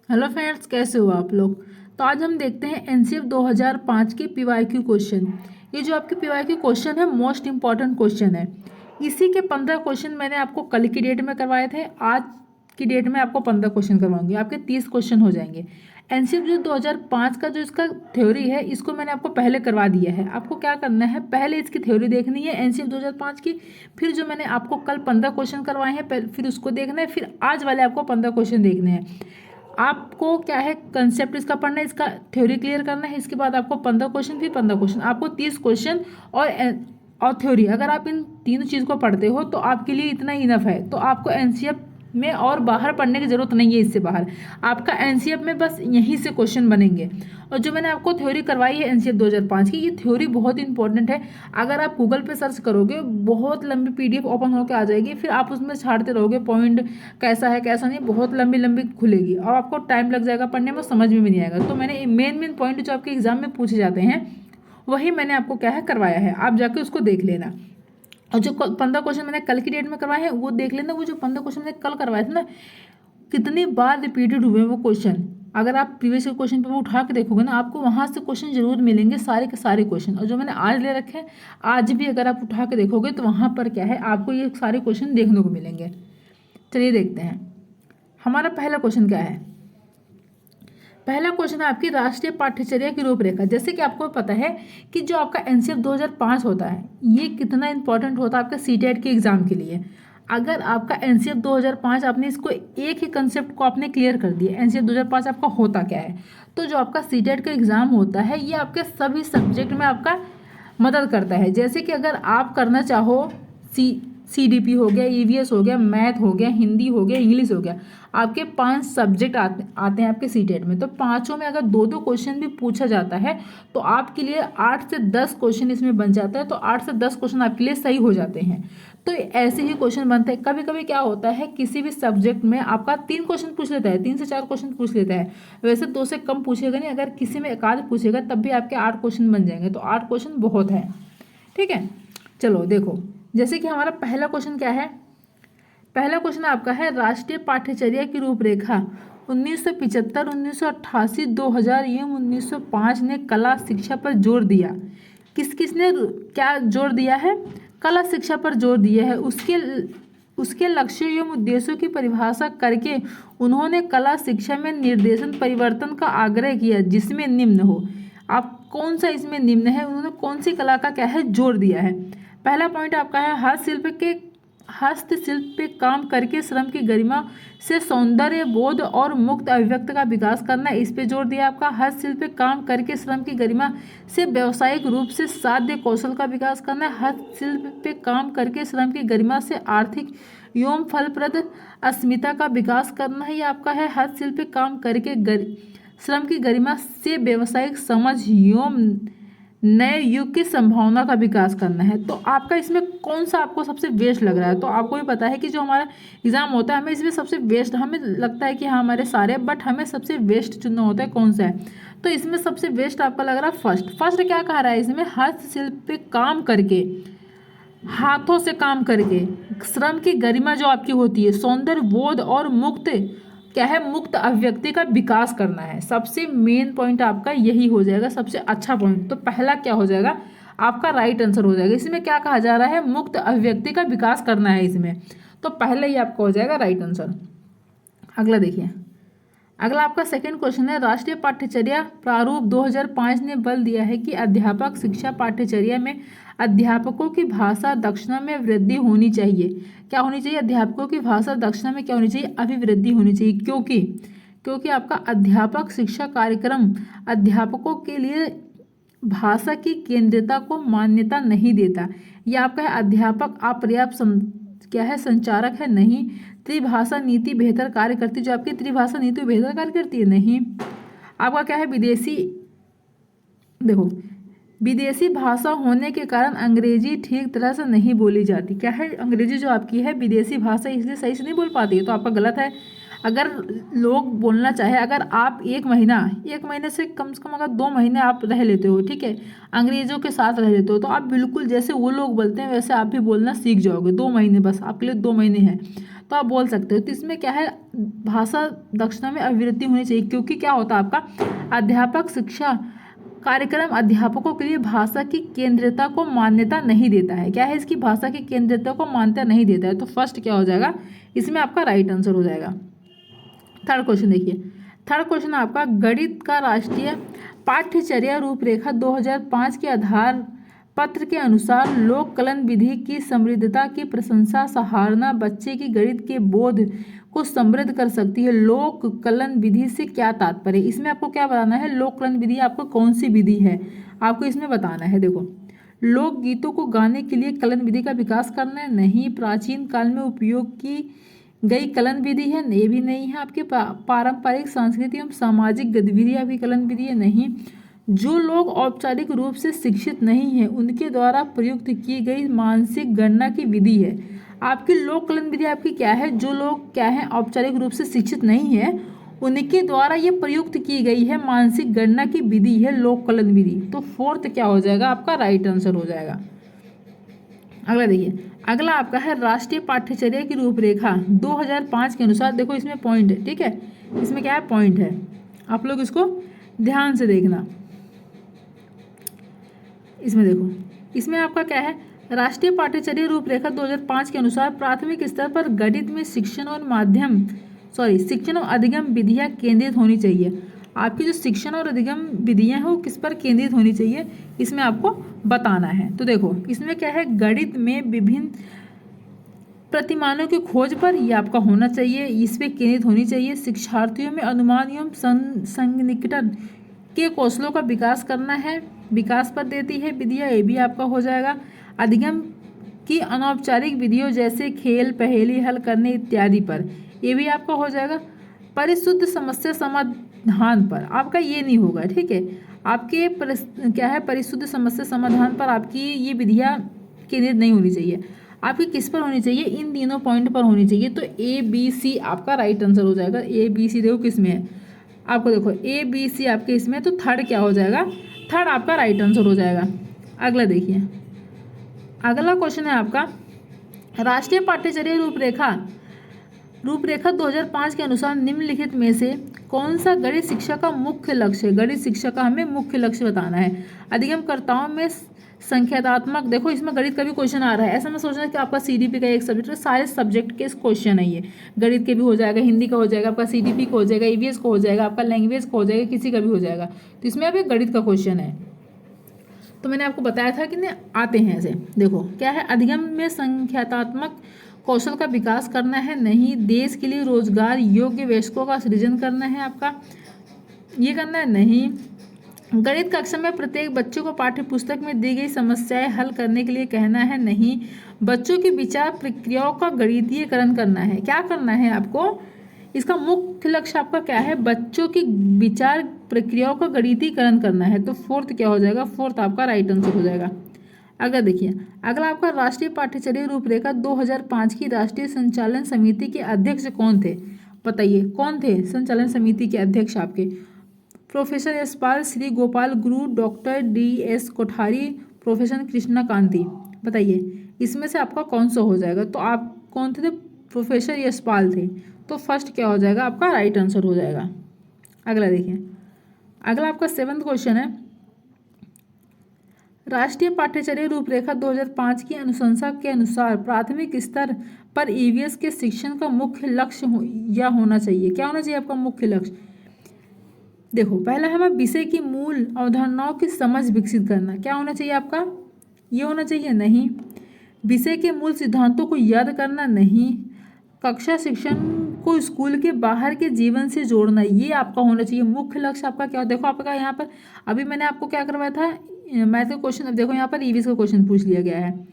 Hello friends, कैसे हो आप लोग। तो आज हम देखते हैं एनसीएफ 2005 की पीवाईक्यू क्वेश्चन। ये जो आपके पीवाईक्यू क्वेश्चन है मोस्ट इंपॉर्टेंट क्वेश्चन है। इसी के 15 क्वेश्चन मैंने आपको कल की डेट में करवाए थे। आज की डेट में आपको 15 क्वेश्चन करवाऊंगी, आपके 30 क्वेश्चन हो जाएंगे। एनसीएफ जो 2005 का जो इसका थ्योरी है, इसको मैंने आपको पहले करवा दिया है। आपको क्या करना है, पहले इसकी थ्योरी देखनी है एनसीएफ 2005 की। फिर जो मैंने आपको कल 15 क्वेश्चन करवाए हैं, फिर उसको देखना है। फिर आज वाले आपको 15 क्वेश्चन देखने हैं। आपको क्या है, कंसेप्ट इसका पढ़ना है, इसका थ्योरी क्लियर करना है। इसके बाद आपको 15 क्वेश्चन, फिर 15 क्वेश्चन, आपको 30 क्वेश्चन और थ्योरी। अगर आप इन तीनों चीज़ को पढ़ते हो तो आपके लिए इतना इनफ है। तो आपको एनसीएफ में और बाहर पढ़ने की जरूरत नहीं है। इससे बाहर आपका एनसीएफ में बस यहीं से क्वेश्चन बनेंगे। और जो मैंने आपको थ्योरी करवाई है एनसीएफ 2005 की, ये थ्योरी बहुत इंपॉर्टेंट है। अगर आप गूगल पे सर्च करोगे, बहुत लंबी पीडीएफ ओपन होकर आ जाएगी। फिर आप उसमें छाड़ते रहोगे पॉइंट कैसा है कैसा नहीं, बहुत लंबी लंबी खुलेगी और आपको टाइम लग जाएगा पढ़ने में, समझ में भी नहीं आएगा। तो मैंने मेन मेन पॉइंट जो आपके एग्जाम में पूछे जाते हैं वही मैंने आपको क्या है करवाया है। आप जाके उसको देख लेना। और जो 15 क्वेश्चन मैंने कल की डेट में करवाए हैं वो देख लेना। वो जो 15 क्वेश्चन मैंने कल करवाए थे ना, कितनी बार रिपीटेड हुए वो क्वेश्चन। अगर आप प्रीवियस क्वेश्चन पेपर उठा के देखोगे ना, आपको वहाँ से क्वेश्चन जरूर मिलेंगे, सारे के सारे क्वेश्चन। और जो मैंने आज ले रखे हैं, आज भी अगर आप उठा के देखोगे तो वहाँ पर क्या है, आपको ये सारे क्वेश्चन देखने को मिलेंगे। चलिए देखते हैं हमारा पहला क्वेश्चन क्या है। पहला क्वेश्चन है आपकी राष्ट्रीय पाठ्यचर्या की रूपरेखा। जैसे कि आपको पता है कि जो आपका एनसीएफ 2005 होता है, ये कितना इंपॉर्टेंट होता है आपका सीटेट के एग्जाम के लिए। अगर आपका एनसीएफ 2005 आपने इसको एक ही कंसेप्ट को आपने क्लियर कर दिया, एनसीएफ 2005 आपका होता क्या है, तो जो आपका सीटेट का एग्जाम होता है ये आपके सभी सब्जेक्ट में आपका मदद करता है। जैसे कि अगर आप करना चाहो सीडीपी हो गया, ईवीएस हो गया, मैथ हो गया, हिंदी हो गया, इंग्लिश हो गया, आपके 5 सब्जेक्ट आते हैं आपके सीटेट में। तो पांचों में अगर दो दो क्वेश्चन भी पूछा जाता है तो आपके लिए 8 से 10 क्वेश्चन इसमें बन जाता है। तो 8 से 10 क्वेश्चन आपके लिए सही हो जाते हैं। तो ऐसे ही क्वेश्चन बनते हैं। कभी कभी क्या होता है, किसी भी सब्जेक्ट में आपका 3 क्वेश्चन पूछ लेता है, 3 से 4 क्वेश्चन पूछ लेता है। वैसे 2 से कम पूछेगा नहीं, अगर किसी में एक आध पूछेगा तब भी आपके 8 क्वेश्चन बन जाएंगे। तो 8 क्वेश्चन बहुत है, ठीक है। चलो देखो, जैसे कि हमारा पहला क्वेश्चन क्या है। पहला क्वेश्चन आपका है राष्ट्रीय पाठ्यचर्या की रूपरेखा 1975, 1988, 2000 एवं 1905 ने कला शिक्षा पर जोर दिया। किस किसने क्या जोर दिया है, कला शिक्षा पर जोर दिया है। उसके लक्ष्यों एवं उद्देश्यों की परिभाषा करके उन्होंने कला शिक्षा में निर्देशन परिवर्तन का आग्रह किया, जिसमें निम्न हो। आप कौन सा इसमें निम्न है, उन्होंने कौन सी कला का क्या है जोर दिया है। पहला पॉइंट आपका है हस्तशिल्प पे काम करके श्रम की गरिमा से सौंदर्य बोध और मुक्त अभिव्यक्ति का विकास करना, इस पे जोर दिया आपका। हस्तशिल्प पे काम करके श्रम की गरिमा से व्यावसायिक रूप से साध्य कौशल का विकास करना। हस्तशिल्प पे काम करके श्रम की गरिमा से आर्थिक एवं फलप्रद अस्मिता का विकास करना है, ये आपका है। हस्तशिल्प पे काम करके श्रम की गरिमा से व्यावसायिक समझ एवं नए युग की संभावना का विकास करना है। तो आपका इसमें कौन सा आपको सबसे बेस्ट लग रहा है। तो आपको भी पता है कि जो हमारा एग्जाम होता है, हमें इसमें सबसे बेस्ट, हमें लगता है कि हाँ हमारे सारे, बट हमें सबसे बेस्ट चुनना होता है कौन सा है। तो इसमें सबसे बेस्ट आपका लग रहा है फर्स्ट क्या कह रहा है इसमें, हस्तशिल्प पे काम करके, हाथों से काम करके श्रम की गरिमा जो आपकी होती है, सौंदर्य बोध और मुक्त क्या है, मुक्त अभिव्यक्ति का विकास करना है। सबसे मेन पॉइंट आपका यही हो जाएगा, सबसे अच्छा पॉइंट। तो पहला क्या हो जाएगा, आपका राइट आंसर हो जाएगा। इसमें क्या कहा जा रहा है, मुक्त अभिव्यक्ति का विकास करना है इसमें। तो पहले ही आपका हो जाएगा राइट आंसर। अगला देखिए, अगला आपका सेकंड क्वेश्चन है राष्ट्रीय पाठ्यचर्या प्रारूप 2005 ने बल दिया है कि अध्यापक शिक्षा पाठ्यचर्या में अध्यापकों की भाषा दक्षता में वृद्धि होनी चाहिए। क्या होनी चाहिए, अध्यापकों की भाषा दक्षता में क्या होनी चाहिए, अभिवृद्धि होनी चाहिए। क्योंकि आपका अध्यापक शिक्षा कार्यक्रम अध्यापकों के लिए भाषा की केंद्रीयता को मान्यता नहीं देता। यह आपका है अध्यापक अपर्याप्त क्या है, संचारक है, नहीं। त्रिभाषा नीति बेहतर कार्य करती, जो आपकी त्रिभाषा नीति बेहतर कार्य करती है, नहीं। आपका क्या है, विदेशी, देखो विदेशी भाषा होने के कारण अंग्रेजी ठीक तरह से नहीं बोली जाती। क्या है, अंग्रेजी जो आपकी है विदेशी भाषा, इसलिए सही से नहीं बोल पाती है, तो आपका गलत है। अगर लोग बोलना चाहे, अगर आप एक महीने से कम अगर 2 महीने आप रह लेते हो, ठीक है, अंग्रेज़ों के साथ रह लेते हो, तो आप बिल्कुल जैसे वो लोग बोलते हैं वैसे आप भी बोलना सीख जाओगे। 2 महीने, बस आपके लिए 2 महीने हैं तो आप बोल सकते हो। तो इसमें क्या है, भाषा दक्षता में अभिवृद्धि होनी चाहिए, क्योंकि क्या होता है आपका अध्यापक शिक्षा कार्यक्रम अध्यापकों के लिए भाषा की केंद्रीयता को मान्यता नहीं देता है। क्या है, इसकी भाषा की केंद्रीयता को मान्यता नहीं देता है। तो फर्स्ट क्या हो जाएगा, इसमें आपका राइट आंसर हो जाएगा। थर्ड क्वेश्चन देखिए, थर्ड क्वेश्चन आपका गणित का राष्ट्रीय पाठ्यचर्या रूपरेखा 2005 के आधार पत्र के अनुसार लोक कलन विधि की समृद्धता की प्रशंसा सराहना बच्चे की गणित के बोध को समृद्ध कर सकती है। लोक कलन विधि से क्या तात्पर्य, इसमें आपको क्या बताना है, लोक कलन विधि आपको कौन सी विधि है आपको इसमें बताना है। देखो, लोक गीतों को गाने के लिए कलन विधि का विकास करना है, नहीं। प्राचीन काल में उपयोग की गई कलन विधि है, ये भी नहीं है। आपके पारंपरिक सांस्कृतिक एवं सामाजिक गतिविधियां भी कलन विधि है, नहीं। जो लोग औपचारिक रूप से शिक्षित नहीं हैं उनके द्वारा प्रयुक्त की गई मानसिक गणना की विधि है। आपकी लोक कलन विधि आपकी क्या है, जो लोग क्या है औपचारिक रूप से शिक्षित नहीं है उनके द्वारा ये प्रयुक्त की गई है मानसिक गणना की विधि है लोक कलन विधि। तो फोर्थ क्या हो जाएगा, आपका राइट आंसर हो जाएगा। अगला देखिए, अगला आपका है राष्ट्रीय पाठ्यचर्या की रूपरेखा 2005 के अनुसार। देखो इसमें पॉइंट है, ठीक है, इसमें क्या है, पॉइंट है, आप लोग इसको ध्यान से देखना। इसमें देखो, इसमें आपका क्या है, राष्ट्रीय पाठ्यचर्या रूपरेखा 2005 के अनुसार प्राथमिक स्तर पर गणित में शिक्षण और अधिगम विधियां केंद्रित होनी चाहिए। आपकी जो शिक्षण और अधिगम विधियां हैं वो किस पर केंद्रित होनी चाहिए, इसमें आपको बताना है। तो देखो इसमें क्या है, गणित में विभिन्न प्रतिमानों की खोज पर यह आपका होना चाहिए, इस पे केंद्रित होनी चाहिए। शिक्षार्थियों में अनुमान एवं संनिकटन के कौशलों का विकास करना है, विकास पर देती है विधियां, ये भी आपका हो जाएगा। अधिगम की अनौपचारिक विधियों जैसे खेल पहेली हल करने इत्यादि पर, ये भी आपका हो जाएगा। परिशुद्ध समस्या समाधान पर आपका ये नहीं होगा, ठीक है। आपके क्या है, परिशुद्ध समस्या समाधान पर आपकी ये विधियां केंद्रित नहीं होनी चाहिए। आपकी किस पर होनी चाहिए, इन तीनों पॉइंट पर होनी चाहिए। तो ए बी सी आपका राइट आंसर हो जाएगा। ए बी सी देखो किस में है, आपको देखो ए बी सी आपके इसमें, तो थर्ड क्या हो जाएगा, थर्ड आपका राइट आंसर हो जाएगा। अगला देखिए, अगला क्वेश्चन है आपका राष्ट्रीय पाठ्यचर्या रूपरेखा 2005 के अनुसार निम्नलिखित में से कौन सा गणित शिक्षा का मुख्य लक्ष्य है। गणित शिक्षा का हमें मुख्य लक्ष्य बताना है। अधिगमकर्ताओं में संख्यात्मक, देखो इसमें गणित का भी क्वेश्चन आ रहा है, ऐसा मैं सोचना कि आपका सीडीपी का एक सब्जेक्ट है, सारे सब्जेक्ट के क्वेश्चन है ये। गणित के भी हो जाएगा, हिंदी का हो जाएगा, आपका सीडीपी का हो जाएगा, ईवीएस का हो जाएगा, आपका लैंग्वेज का हो जाएगा, किसी का भी हो जाएगा। तो इसमें अब एक गणित का क्वेश्चन है। तो मैंने आपको बताया था कि नहीं आते हैं ऐसे। देखो क्या है, अधिगम में संख्यात्मक कौशल का विकास करना है, नहीं। देश के लिए रोजगार योग्य वयस्कों का सृजन करना है, आपका ये करना है, नहीं। गणित कक्षा में प्रत्येक बच्चे को पाठ्य पुस्तक में दी गई समस्याएं हल करने के लिए कहना है, नहीं। बच्चों की विचार प्रक्रियाओं का गणितीयकरण करना है, क्या करना है आपको, इसका मुख्य लक्ष्य आपका क्या है, बच्चों की विचार प्रक्रियाओं का गणितीकरण करना है। तो फोर्थ क्या हो जाएगा, फोर्थ आपका राइट आंसर हो जाएगा। अगला देखिए, अगला आपका राष्ट्रीय पाठ्यचर्या रूपरेखा 2005 की राष्ट्रीय संचालन समिति के अध्यक्ष कौन थे, बताइए कौन थे संचालन समिति के अध्यक्ष आपके। Professor Yashpal, Shri Gopal Guru, doctor DS Kothari, professor Krishna Kanti, बताइए इसमें से आपका कौन सा हो जाएगा। तो आप कौन थे, प्रोफेसर यशपाल थे। तो फर्स्ट क्या हो जाएगा, आपका राइट आंसर हो जाएगा। अगला देखिए, अगला आपका 7वां क्वेश्चन है, राष्ट्रीय पाठ्यचर्या रूपरेखा 2005 की अनुशंसा के अनुसार प्राथमिक स्तर पर ईवीएस के शिक्षण का मुख्य लक्ष्य या होना चाहिए, क्या होना चाहिए आपका मुख्य लक्ष्य। देखो पहला हमें विषय की मूल अवधारणाओं की समझ विकसित करना, क्या होना चाहिए आपका, ये होना चाहिए, नहीं। विषय के मूल सिद्धांतों को याद करना, नहीं। कक्षा शिक्षण को स्कूल के बाहर के जीवन से जोड़ना, ये आपका होना चाहिए मुख्य लक्ष्य आपका। क्या देखो आपका यहाँ पर अभी मैंने आपको क्या करवाया था, मैथ का क्वेश्चन, अब देखो यहाँ पर ईवीएस का क्वेश्चन पूछ लिया गया है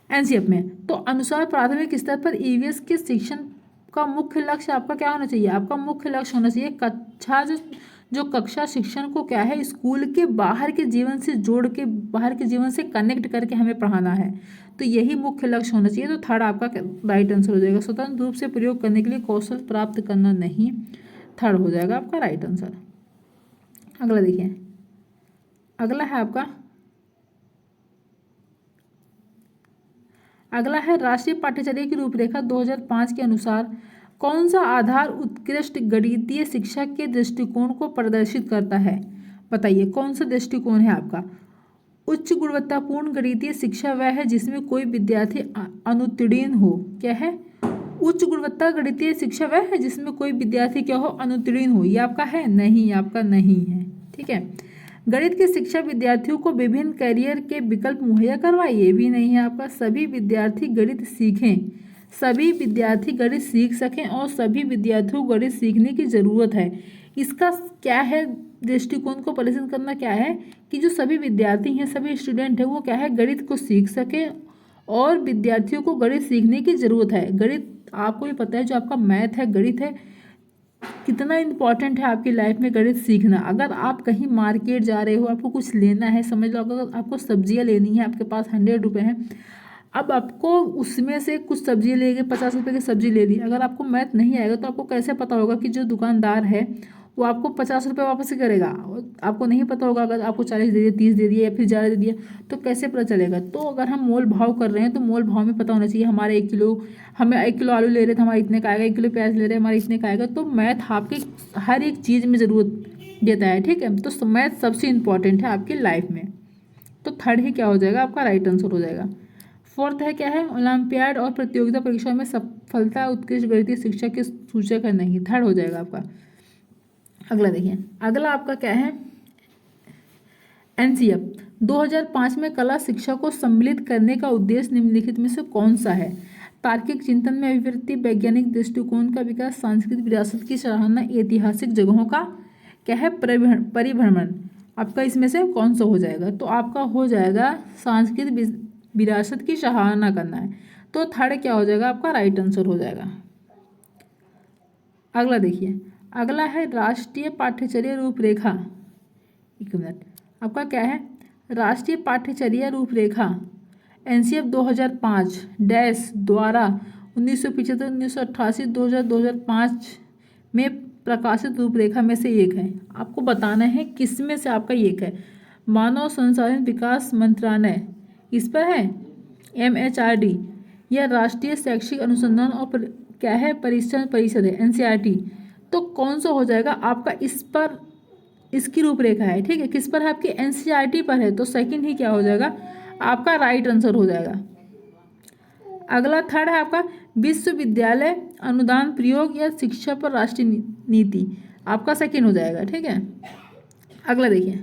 एनसीएफ में। तो अनुसार प्राथमिक स्तर पर ईवीएस के शिक्षण का मुख्य लक्ष्य आपका क्या होना चाहिए, आपका मुख्य लक्ष्य होना चाहिए कक्षा जो कक्षा शिक्षण को क्या है, स्कूल के बाहर के जीवन से जोड़ के, बाहर के जीवन से कनेक्ट करके हमें पढ़ाना है। तो यही मुख्य लक्ष्य होना चाहिए। तो थर्ड आपका राइट आंसर हो जाएगा। स्वतंत्र रूप से प्रयोग करने के लिए कौशल प्राप्त करना नहीं, थर्ड हो जाएगा आपका राइट आंसर। अगला देखिए, अगला है आपका, अगला है राष्ट्रीय पाठ्यचर्या की रूपरेखा 2005 के अनुसार कौन सा आधार उत्कृष्ट गणितीय शिक्षा के दृष्टिकोण को प्रदर्शित करता है? बताइए कौन सा दृष्टिकोण है आपका? उच्च गुणवत्तापूर्ण गणितीय शिक्षा वह है जिसमें कोई विद्यार्थी अनुत्तीर्ण हो। क्या है? उच्च गुणवत्ता गणितीय शिक्षा वह है जिसमें कोई विद्यार्थी क्या हो, अनुत्तीर्ण हो। ये आपका है? नहीं, आपका नहीं है। ठीक है। गणित की शिक्षा विद्यार्थियों को विभिन्न कैरियर के विकल्प मुहैया करवाए, ये भी नहीं है आपका। सभी विद्यार्थी गणित सीखें, सभी विद्यार्थी गणित सीख सकें और सभी विद्यार्थियों को गणित सीखने की ज़रूरत है। इसका क्या है दृष्टिकोण को प्रदर्शन करना, क्या है कि जो सभी विद्यार्थी हैं, सभी स्टूडेंट हैं, वो क्या है, गणित को सीख सकें और विद्यार्थियों को गणित सीखने की ज़रूरत है। गणित आपको भी पता है, जो आपका मैथ है, गणित है, कितना इम्पॉर्टेंट है आपकी लाइफ में गणित सीखना। अगर आप कहीं मार्केट जा रहे हो, आपको कुछ लेना है, समझ लो अगर आपको सब्जियां लेनी है, आपके पास 100 रुपये हैं, अब आपको उसमें से कुछ सब्जी लेके 50 रुपये की सब्जी ले ली। अगर आपको मैथ नहीं आएगा तो आपको कैसे पता होगा कि जो दुकानदार है वो आपको 50 रुपये वापस ही करेगा? आपको नहीं पता होगा। अगर आपको 40 दे दिया, 30 दे दिया या फिर ज़्यादा दे दिया तो कैसे पता चलेगा? तो अगर हम मोल भाव कर रहे हैं तो मोल भाव में पता होना चाहिए। हमारे 1 किलो, हमें 1 किलो आलू ले रहे थे, हमारा इतने का आएगा, 1 किलो प्याज ले रहे हैं, हमारा इतने का आएगा। तो मैथ आपके हर एक चीज़ में ज़रूरत देता है। ठीक है, तो मैथ सबसे इम्पॉर्टेंट है आपकी लाइफ में। तो थर्ड ही क्या हो जाएगा आपका राइट आंसर हो जाएगा। फोर्थ है क्या है, ओलंपियाड और प्रतियोगिता परीक्षाओं में सफलता उत्कृष्ट गणितीय शिक्षा के सूचक है नहीं, थर्ड हो जाएगा आपका। अगला देखिए, अगला आपका क्या है, एनसीएफ 2005 में कला शिक्षा को सम्मिलित करने का उद्देश्य निम्नलिखित में से कौन सा है? तार्किक चिंतन में अभिवृत्ति, वैज्ञानिक दृष्टिकोण का विकास, सांस्कृतिक विरासत की सराहना, ऐतिहासिक जगहों का क्या है, परिभ्रमण। आपका इसमें से कौन सा हो जाएगा? तो आपका हो जाएगा सांस्कृतिक विरासत की सराहना करना है। तो थर्ड क्या हो जाएगा आपका राइट आंसर हो जाएगा। अगला देखिए, अगला है राष्ट्रीय पाठ्यचर्या रूपरेखा। एक मिनट, आपका क्या है, राष्ट्रीय पाठ्यचर्या रूपरेखा एनसीएफ 2005 डैश द्वारा 1975, 1988, 2000, 2005 में प्रकाशित रूपरेखा में से एक है। आपको बताना है किस में से आपका एक है। मानव संसाधन विकास मंत्रालय इस पर है, MHRD या राष्ट्रीय शैक्षिक अनुसंधान और क्या है, परीक्षण परिषद है, NCERT। तो कौन सा हो जाएगा आपका? इस पर इसकी रूपरेखा है। ठीक है, किस पर है आपकी? NCERT पर है। तो सेकंड ही क्या हो जाएगा आपका राइट आंसर हो जाएगा। अगला थर्ड है आपका विश्वविद्यालय अनुदान प्रयोग या शिक्षा पर राष्ट्रीय नीति, आपका सेकंड हो जाएगा। ठीक है, अगला देखिए,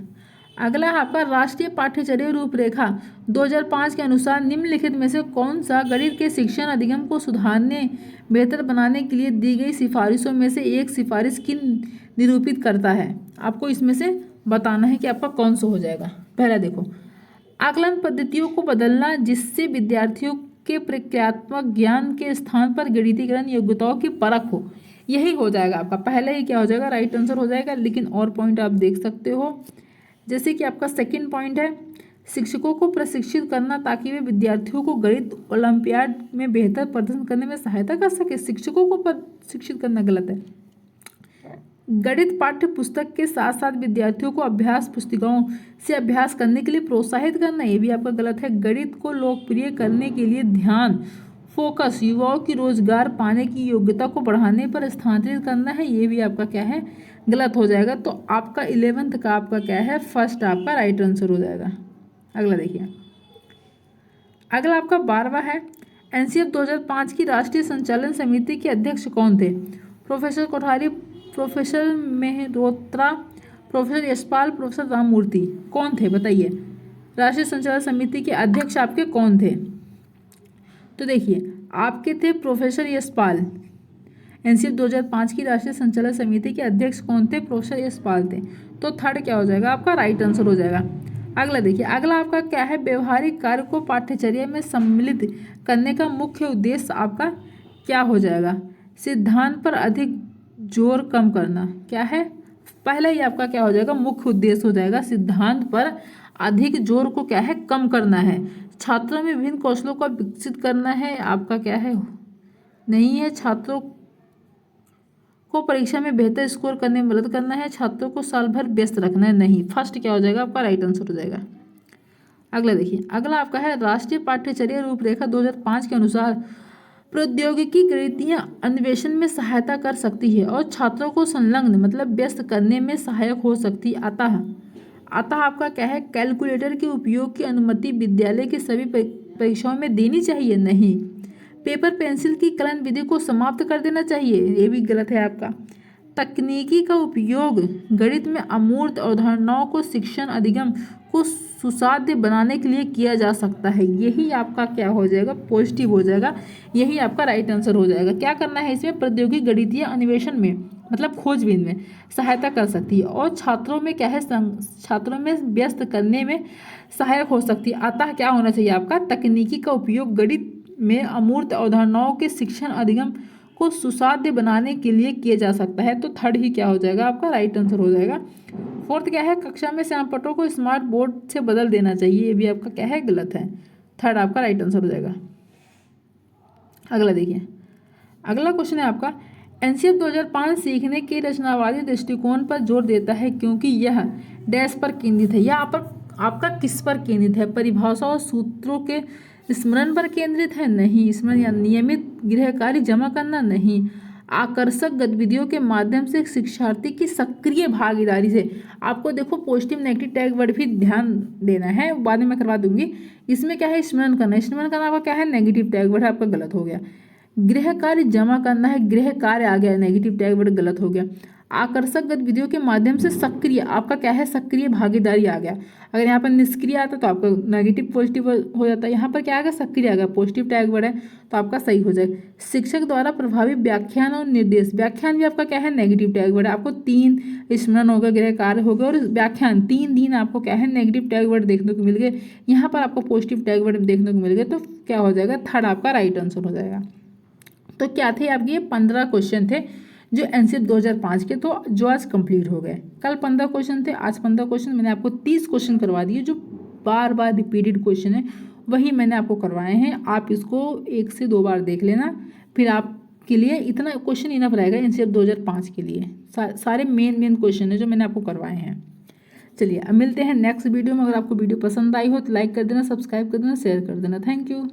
अगला है आपका राष्ट्रीय पाठ्यचर्या रूपरेखा 2005 के अनुसार निम्नलिखित में से कौन सा गणित के शिक्षण अधिगम को सुधारने, बेहतर बनाने के लिए दी गई सिफारिशों में से एक सिफारिश की निरूपित करता है? आपको इसमें से बताना है कि आपका कौन सा हो जाएगा। पहला देखो, आकलन पद्धतियों को बदलना जिससे विद्यार्थियों के प्रक्रियात्मक ज्ञान के स्थान पर गणितीकरण योग्यताओं की परख हो, यही हो जाएगा आपका। पहले ही क्या हो जाएगा राइट आंसर हो जाएगा। लेकिन और पॉइंट आप देख सकते हो, जैसे कि आपका सेकंड पॉइंट है शिक्षकों को प्रशिक्षित करना ताकि वे विद्यार्थियों को गणित ओलंपियाड में बेहतर प्रदर्शन करने में सहायता कर सके। शिक्षकों को प्रशिक्षित करना गलत है। गणित पाठ्य पुस्तक के साथ साथ विद्यार्थियों को अभ्यास पुस्तिकाओं से अभ्यास करने के लिए प्रोत्साहित करना, ये भी आपका गलत है। गणित को लोकप्रिय करने के लिए ध्यान फोकस युवाओं की रोजगार पाने की योग्यता को बढ़ाने पर स्थानांतरित करना है, ये भी आपका क्या है गलत हो जाएगा। तो आपका 11th का आपका क्या है फर्स्ट आपका राइट आंसर हो जाएगा। अगला देखिए, अगला आपका 12वां है एनसीएफ 2005 की राष्ट्रीय संचालन समिति के अध्यक्ष कौन थे? Professor Kothari, professor Mehrotra, professor Yashpal, professor Ramamurthy, कौन थे बताइए? राष्ट्रीय संचालन समिति के अध्यक्ष आपके कौन थे? तो देखिए आपके थे प्रोफेसर यशपाल। एनसीएफ 2005 की राष्ट्रीय संचालन समिति के अध्यक्ष कौन थे? प्रोफेसर यशपाल थे। तो थर्ड क्या हो जाएगा आपका राइट आंसर हो जाएगा। अगला देखिए, अगला आपका क्या है व्यवहारिक कार्य को पाठ्यचर्या में सम्मिलित करने का मुख्य उद्देश्य आपका क्या हो जाएगा? सिद्धांत पर अधिक जोर कम करना, क्या है पहला ही आपका क्या हो जाएगा, मुख्य उद्देश्य हो जाएगा। सिद्धांत पर अधिक जोर को क्या है, कम करना है। छात्रों में विभिन्न कौशलों को विकसित करना है, आपका क्या है, नहीं है। छात्रों को परीक्षा में बेहतर स्कोर करने में मदद करना है। छात्रों को साल भर व्यस्त रखना है, नहीं। फर्स्ट क्या हो जाएगा आपका, राइट आंसर हो जाएगा। अगला देखिए, अगला आपका है राष्ट्रीय पाठ्यचर्या रूपरेखा 2005 के अनुसार प्रौद्योगिकी गणितीय अन्वेषण में सहायता कर सकती है और छात्रों को संलग्न मतलब व्यस्त करने में सहायक हो सकती है। अतः आपका क्या है, कैलकुलेटर के उपयोग की अनुमति विद्यालय की सभी परीक्षाओं में देनी चाहिए, नहीं। पेपर पेंसिल की कलन विधि को समाप्त कर देना चाहिए, ये भी गलत है आपका। तकनीकी का उपयोग गणित में अमूर्त अवधारणाओं को शिक्षण अधिगम को सुसाध्य बनाने के लिए किया जा सकता है, यही आपका क्या हो जाएगा, पॉजिटिव हो जाएगा, यही आपका राइट आंसर हो जाएगा। क्या करना है इसमें, प्रौद्योगिकी गणितीय अन्वेषण में मतलब खोजबीन में सहायता कर सकती है और छात्रों में क्या है, छात्रों में व्यस्त करने में सहायक हो सकती है। अतः क्या होना चाहिए आपका, तकनीकी का उपयोग गणित में अमूर्त अवधारणाओं के शिक्षण अधिगम को सुसाध्य बनाने के लिए किया जा सकता है, तो थर्ड ही क्या हो जाएगा आपका, राइट आंसर हो जाएगा। फोर्थ क्या है, कक्षा में श्यामपट्टों को स्मार्ट बोर्ड से बदल देना चाहिए, ये भी आपका क्या है, गलत है। थर्ड आपका राइट आंसर हो जाएगा। अगला देखिए, अगला क्वेश्चन है आपका, एनसीएफ 2005 सीखने के रचनावादी दृष्टिकोण पर जोर देता है क्योंकि यह डैश पर केंद्रित है। यह आपका किस पर केंद्रित है, परिभाषा और सूत्रों के स्मरण पर केंद्रित है, नहीं। स्मरण या नियमित गृह कार्य जमा करना, नहीं। आकर्षक गतिविधियों के माध्यम से शिक्षार्थी की सक्रिय भागीदारी से, आपको देखो पॉजिटिव नेगेटिव टैग वर्ड भी ध्यान देना है, बाद में मैं करवा दूंगी। इसमें क्या है, स्मरण करना, स्मरण करना आपका क्या है, नेगेटिव टैग वर्ड आपका गलत हो गया। गृह कार्य जमा करना है, गृह कार्य आ गया, नेगेटिव टैग वर्ड गलत हो गया। आकर्षक गतिविधियों के माध्यम से सक्रिय, आपका क्या है, सक्रिय भागीदारी आ गया। अगर यहाँ पर निष्क्रिय आता तो आपका नेगेटिव पॉजिटिव हो जाता है, यहाँ पर क्या आ गया, सक्रिय आ गया, पॉजिटिव टैग वर्ड है तो आपका सही हो जाएगा। शिक्षक द्वारा प्रभावी व्याख्यान और निर्देश, व्याख्यान भी आपका क्या है, नेगेटिव टैग वर्ड है। आपको 3 स्मरण हो गया, गृह कार्य हो गया और व्याख्यान 3 आपको क्या है, नेगेटिव टैग वर्ड देखने को मिल गए। यहाँ पर आपको पॉजिटिव टैग वर्ड देखने को मिल गए, तो क्या हो जाएगा, थर्ड आपका राइट आंसर हो जाएगा। तो क्या थे आपके, ये 15 क्वेश्चन थे जो एनसीएफ 2005 के, तो जो आज कंप्लीट हो गए। कल 15 क्वेश्चन थे, आज 15 क्वेश्चन, मैंने आपको 30 क्वेश्चन करवा दिए। जो बार बार रिपीटेड क्वेश्चन है वही मैंने आपको करवाए हैं। आप इसको 1 से 2 बार देख लेना, फिर आपके लिए इतना क्वेश्चन इनफ रहेगा एनसीएफ 2005 के लिए। सारे मेन क्वेश्चन है जो मैंने आपको करवाए हैं। चलिए अब मिलते हैं नेक्स्ट वीडियो में। अगर आपको वीडियो पसंद आई हो तो लाइक कर देना, सब्सक्राइब कर देना, शेयर कर देना। Thank you.